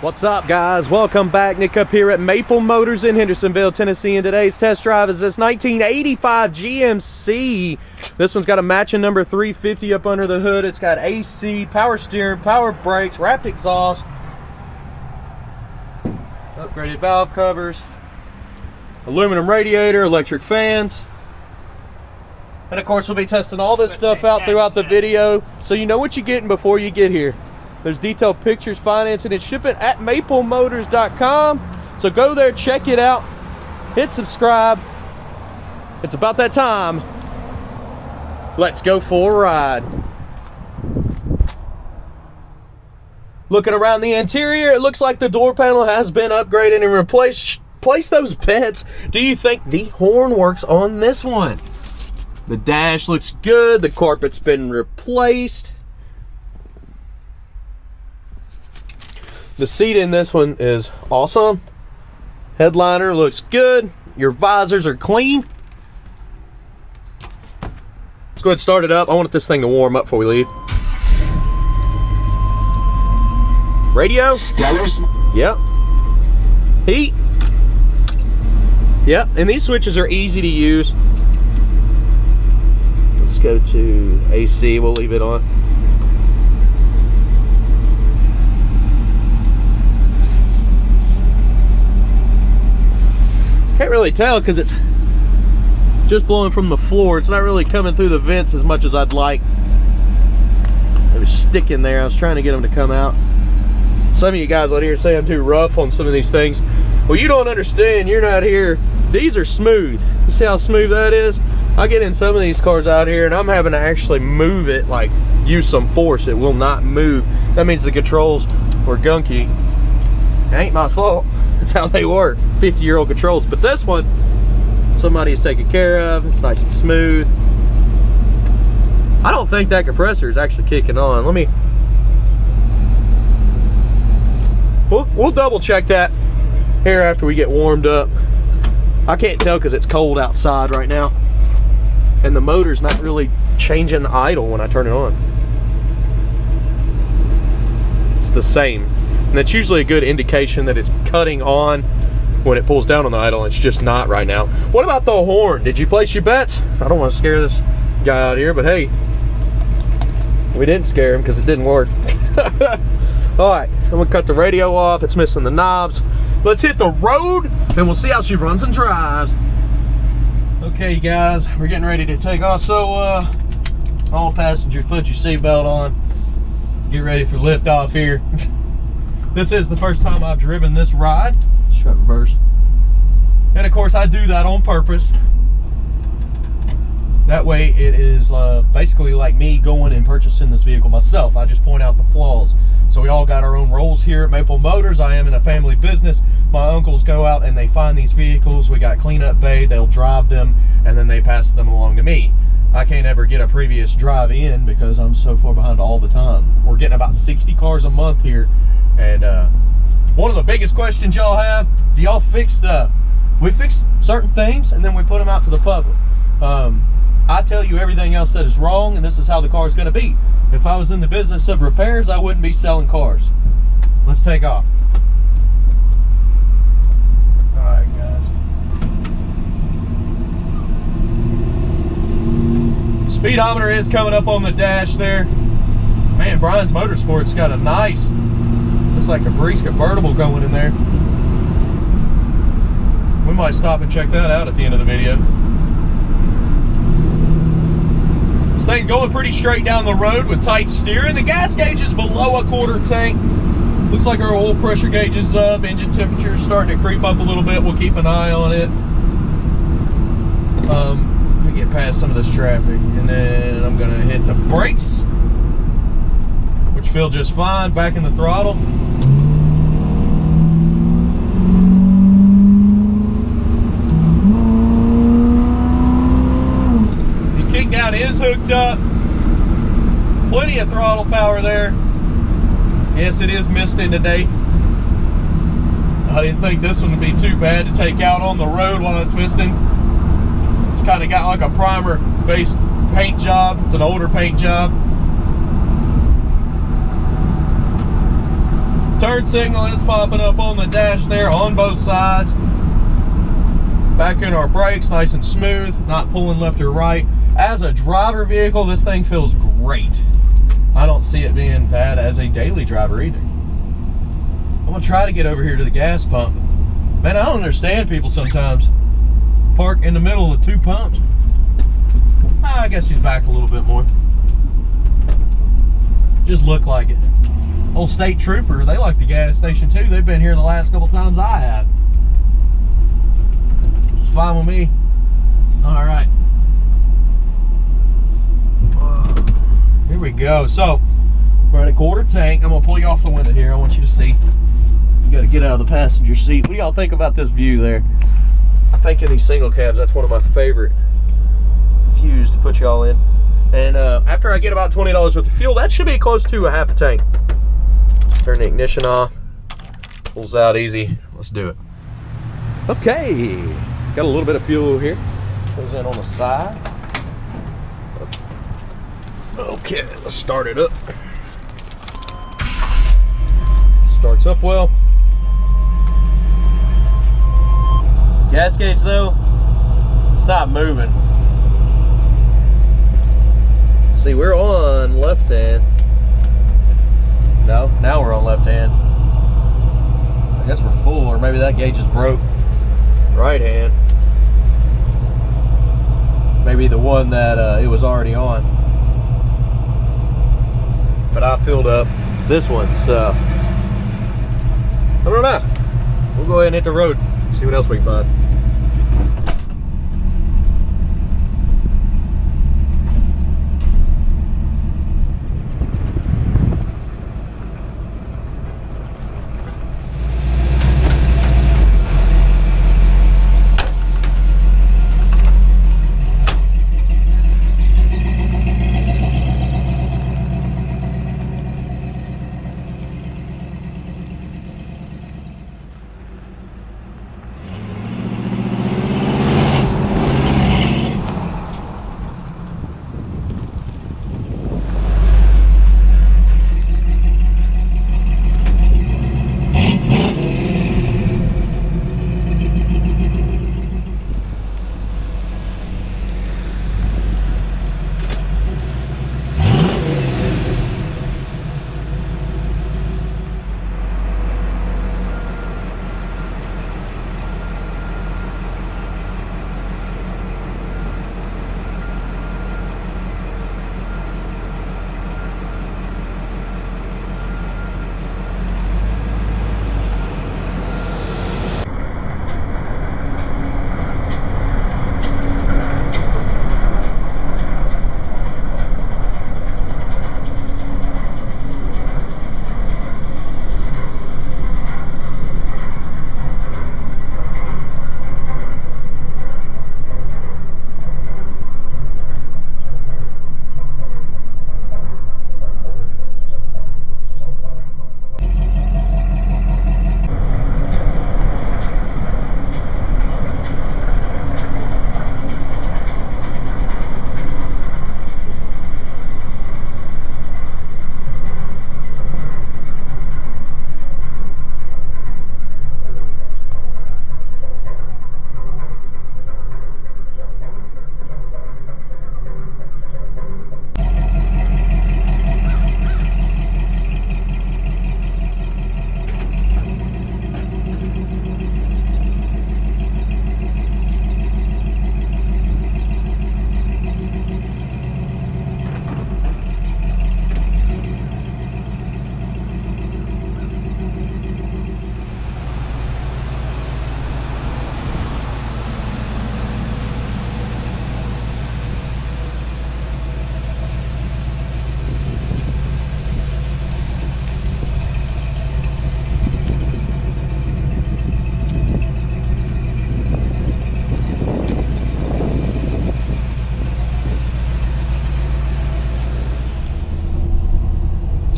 What's up, guys? Welcome back. Nick up here at Maple Motors in Hendersonville, Tennessee, and today's test drive is this 1985 GMC. This one's got a matching number 350 up under the hood. It's got AC, power steering, power brakes, wrapped exhaust, upgraded valve covers, aluminum radiator, electric fans. And of course, we'll be testing all this stuff out throughout the video, so you know what you're getting before you get here. There's detailed pictures, financing, and shipping at maplemotors.com. So go there, check it out, hit subscribe. It's about that time. Let's go for a ride. Looking around the interior, it looks like the door panel has been upgraded and replaced. Replace those beds. Do you think the horn works on this one? The dash looks good. The carpet's been replaced. The seat in this one is awesome. Headliner looks good. Your visors are clean. Let's go ahead and start it up. I want this thing to warm up before we leave. Radio. Yep. Heat. Yep. And these switches are easy to use. Let's go to AC. We'll leave it on. Can't really tell because it's just blowing from the floor. It's not really coming through the vents as much as I'd like. It was sticking there. I was trying to get them to come out. Some of you guys out here say I'm too rough on some of these things. Well, you don't understand. You're not here. These are smooth. You see how smooth that is? I get in some of these cars out here and I'm having to actually move it, like use some force. It will not move. That means the controls were gunky. It ain't my fault. That's how they work. 50-year-old controls. But this one, somebody is taken care of. It's nice and smooth. I don't think that compressor is actually kicking on. Let me... We'll double check that here after we get warmed up. I can't tell because it's cold outside right now. And the motor's not really changing the idle when I turn it on. It's the same. And that's usually a good indication that it's cutting on when it pulls down on the idle. It's just not right now. What about the horn? Did you place your bets? I don't want to scare this guy out here, but hey, we didn't scare him because it didn't work. All right, I'm gonna cut the radio off. It's missing the knobs. Let's hit the road and we'll see how she runs and drives. Okay, guys, we're getting ready to take off. So all passengers, put your seatbelt on. Get ready for liftoff here. This is the first time I've driven this ride. Let's try reverse. And of course I do that on purpose. That way it is basically like me going and purchasing this vehicle myself. I just point out the flaws. So we all got our own roles here at Maple Motors. I am in a family business. My uncles go out and they find these vehicles. We got cleanup bay, they'll drive them, and then they pass them along to me. I can't ever get a previous drive in because I'm so far behind all the time. We're getting about 60 cars a month here. And one of the biggest questions y'all have, do y'all fix stuff? We fix certain things and then we put them out to the public. I tell you everything else that is wrong, and this is how the car is going to be. If I was in the business of repairs, I wouldn't be selling cars. Let's take off. All right, guys. Speedometer is coming up on the dash there. Man, Brian's Motorsports got a nice, looks like a Breeze convertible going in there. We might stop and check that out at the end of the video. This thing's going pretty straight down the road with tight steering. The gas gauge is below a quarter tank. Looks like our oil pressure gauge is up. Engine temperature is starting to creep up a little bit. We'll keep an eye on it. Let me get past some of this traffic, and then I'm gonna hit the brakes, which feel just fine. Back in the throttle. Kick down is hooked up. Plenty of throttle power there. Yes, it is misting today. I didn't think this one would be too bad to take out on the road while it's misting. It's kind of got like a primer based paint job. It's an older paint job. Turn signal is popping up on the dash there on both sides. Back in our brakes, nice and smooth, not pulling left or right. As a driver vehicle, this thing feels great. I don't see it being bad as a daily driver either. I'm gonna try to get over here to the gas pump. Man, I don't understand people sometimes. Park in the middle of 2 pumps. I guess he's back a little bit more. Just look like it. Old state trooper, they like the gas station too. They've been here the last couple times I have. It's fine with me. All right. Here we go. So we're at a quarter tank. I'm gonna pull you off the window here. I want you to see. You gotta get out of the passenger seat. What do y'all think about this view there? I think in these single cabs, that's one of my favorite views to put y'all in. And after I get about $20 worth of fuel, that should be close to a half a tank. Turn the ignition off. Pulls out easy. Let's do it. Okay. Got a little bit of fuel here. Goes in on the side. Okay, let's start it up. Starts up well. Gas gauge though, it's not moving. Let's see, we're on left hand. No, now we're on left hand. I guess we're full, or maybe that gauge is broke. Right hand. Maybe the one that it was already on. But I filled up this one, so I don't know. We'll go ahead and hit the road, see what else we can find.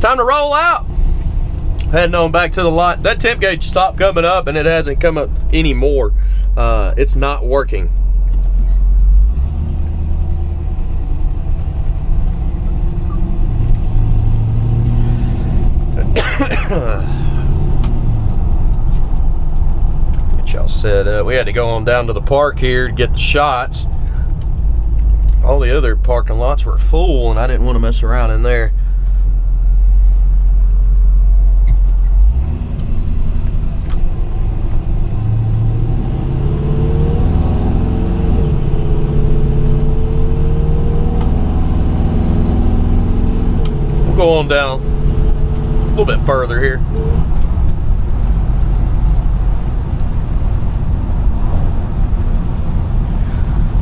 Time to roll out. Heading on back to the lot. That temp gauge stopped coming up and it hasn't come up anymore. It's not working. said, we had to go on down to the park here to get the shots. All the other parking lots were full, and I didn't want to mess around in there. We'll go on down a little bit further here.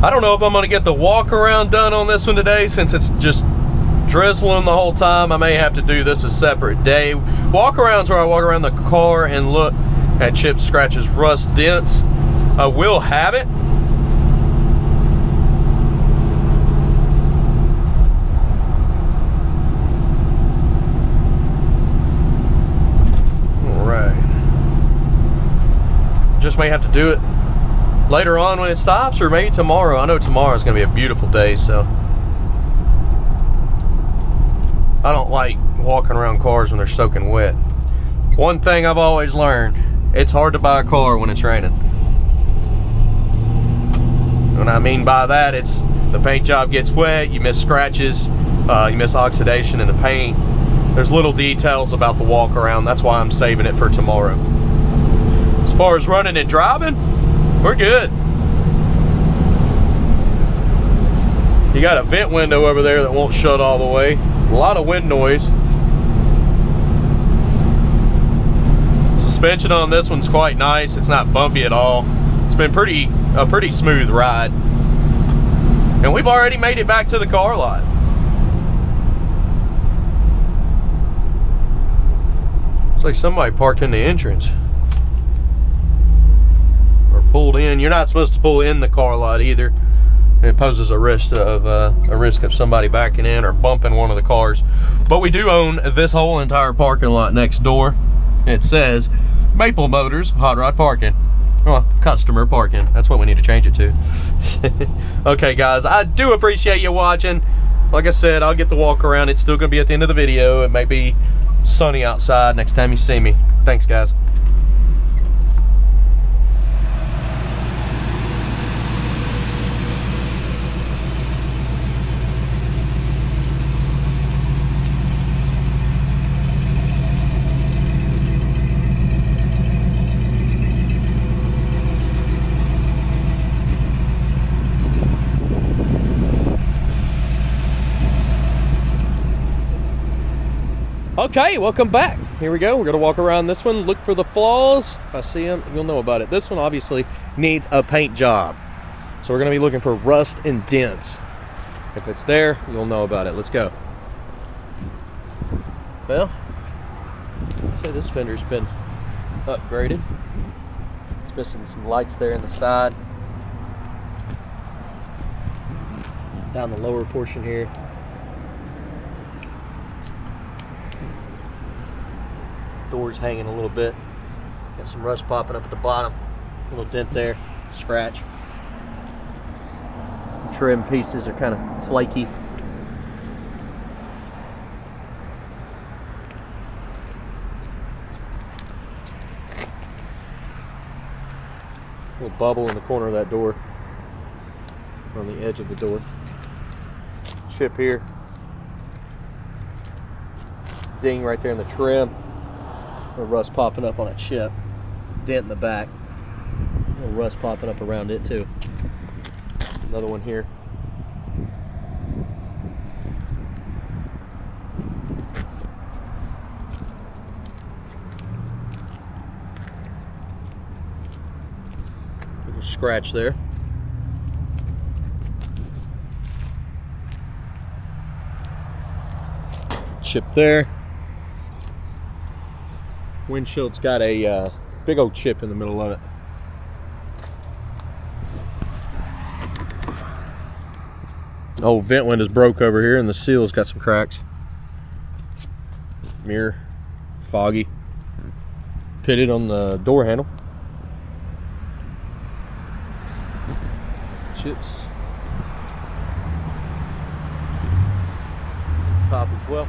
I don't know if I'm going to get the walk around done on this one today, since it's just drizzling the whole time. I may have to do this a separate day. Walk arounds where I walk around the car and look at chips, scratches, rust, dents. I will have it. All right. Just may have to do it later on when it stops, or maybe tomorrow. I know tomorrow is going to be a beautiful day, so I don't like walking around cars when they're soaking wet. One thing I've always learned, it's hard to buy a car when it's raining. What I mean by that, it's the paint job gets wet, you miss scratches, you miss oxidation in the paint. There's little details about the walk around. That's why I'm saving it for tomorrow. As far as running and driving, we're good. You got a vent window over there that won't shut all the way. A lot of wind noise. Suspension on this one's quite nice. It's not bumpy at all. It's been a pretty smooth ride. And we've already made it back to the car lot. Looks like somebody parked in the entrance. Pulled in. You're not supposed to pull in the car lot either. It poses a risk of somebody backing in or bumping one of the cars. But we do own this whole entire parking lot next door. It says Maple Motors Hot Rod Parking. Well, customer parking. That's what we need to change it to. Okay, guys, I do appreciate you watching. Like I said, I'll get the walk around. It's still going to be at the end of the video. It may be sunny outside next time you see me. Thanks, guys. Okay, welcome back. Here we go. We're going to walk around this one, look for the flaws. If I see them, you'll know about it. This one obviously needs a paint job. So we're going to be looking for rust and dents. If it's there, you'll know about it. Let's go. Well, I'd say this fender's been upgraded. It's missing some lights there in the side. Down the lower portion here. Doors hanging a little bit. Got some rust popping up at the bottom. A little dent there, scratch. Trim pieces are kind of flaky. A little bubble in the corner of that door, on the edge of the door. Chip here. Ding right there in the trim. A little rust popping up on a chip. Dent in the back. A little rust popping up around it too. Another one here. Little scratch there. Chip there. Windshield's got a big old chip in the middle of it. Old vent window's broke over here and the seal's got some cracks. Mirror, foggy. Pitted on the door handle. Chips. Top as well.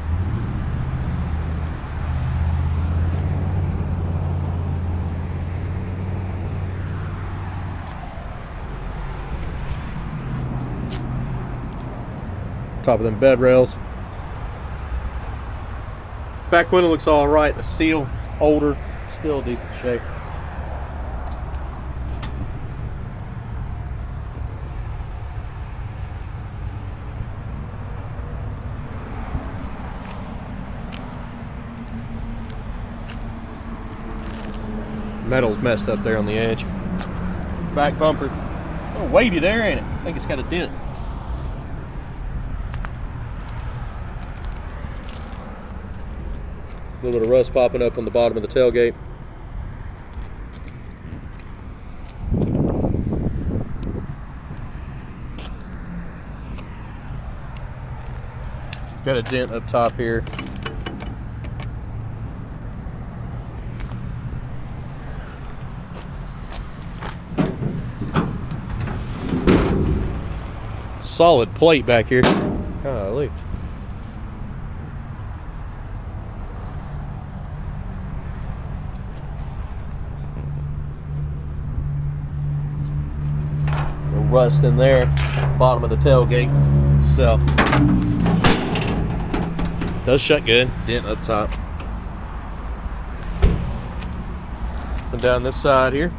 Top of them bed rails. Back window looks all right. The seal, older, still decent shape. Metal's messed up there on the edge. Back bumper. Oh, weighty there, ain't it? I think it's got a dent. A little bit of rust popping up on the bottom of the tailgate. Got a dent up top here. Solid plate back here. Golly. Rust in there, bottom of the tailgate itself. Does shut good. Dent up top. And down this side here.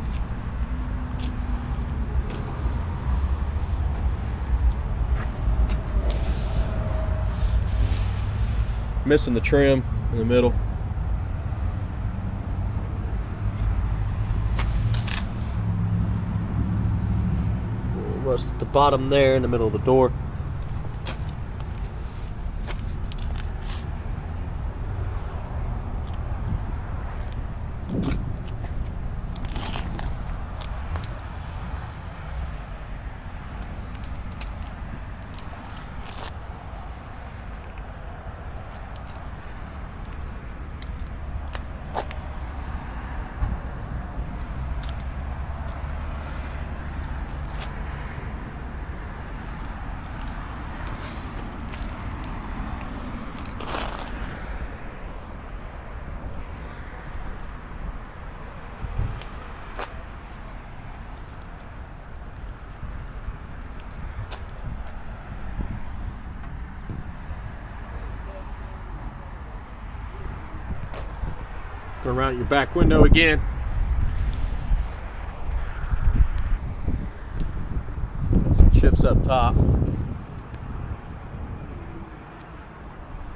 Missing the trim in the middle. Rust at the bottom there in the middle of the door. Going around your back window again. Some chips up top.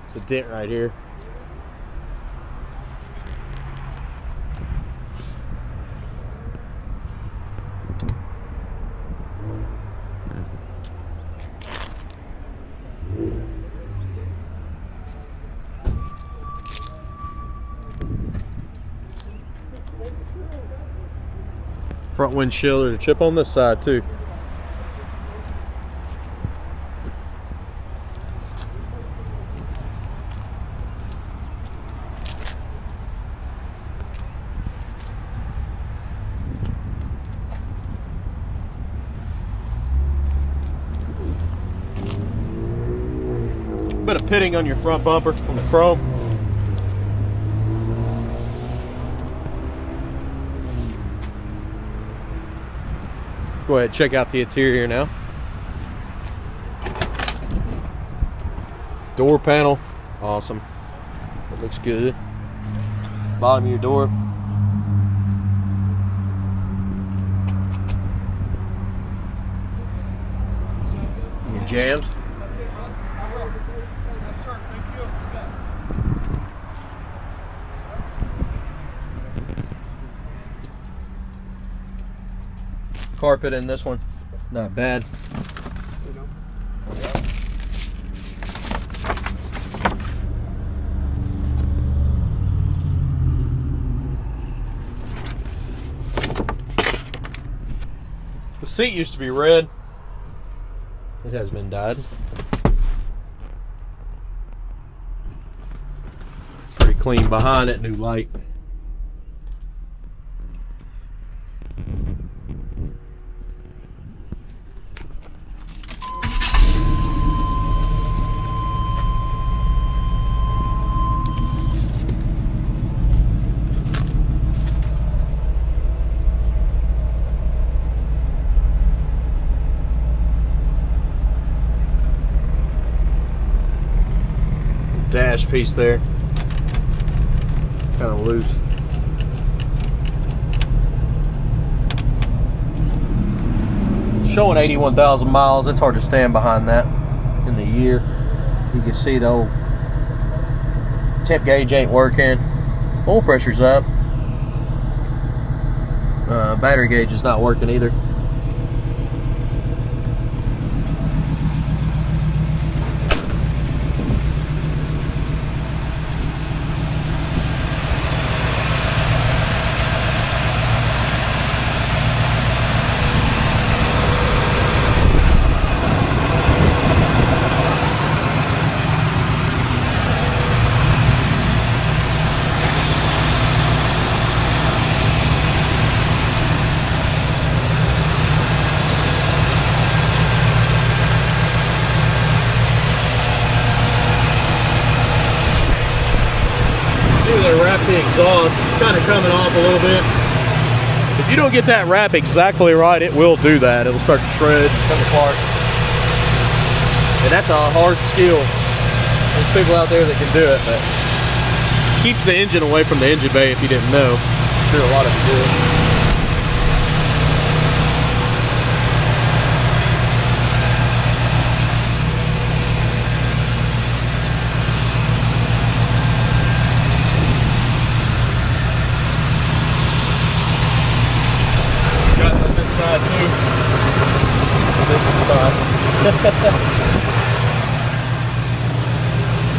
It's a dent right here. Front windshield, there's a chip on this side too. Bit of pitting on your front bumper on the chrome. Go ahead and check out the interior now. Door panel, awesome. It looks good. Bottom of your door. Your jams. Carpet in this one, not bad. The seat used to be red. It has been dyed. Pretty clean behind it, new light. dash piece there. Kind of loose. Showing 81,000 miles. It's hard to stand behind that in the year. You can see the old temp gauge ain't working. Oil pressure's up. Battery gauge is not working either. The exhaust is kind of coming off a little bit. If you don't get that wrap exactly right, it will do that. It'll start to shred, come apart. And that's a hard skill. There's people out there that can do it, but it keeps the engine away from the engine bay if you didn't know. I'm sure a lot of you do.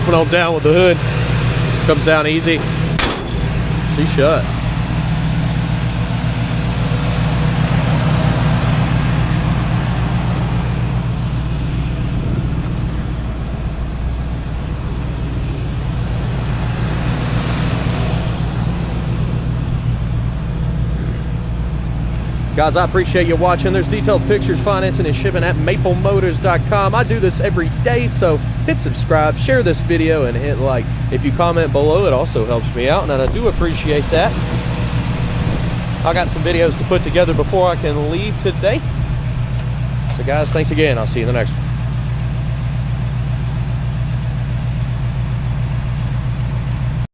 Put on down with the hood, comes down easy. She's shut. Guys, I appreciate you watching. There's detailed pictures, financing, and shipping at maplemotors.com. I do this every day, so hit subscribe, share this video, and hit like. If you comment below, it also helps me out, and I do appreciate that. I got some videos to put together before I can leave today. So guys, thanks again. I'll see you in the next one.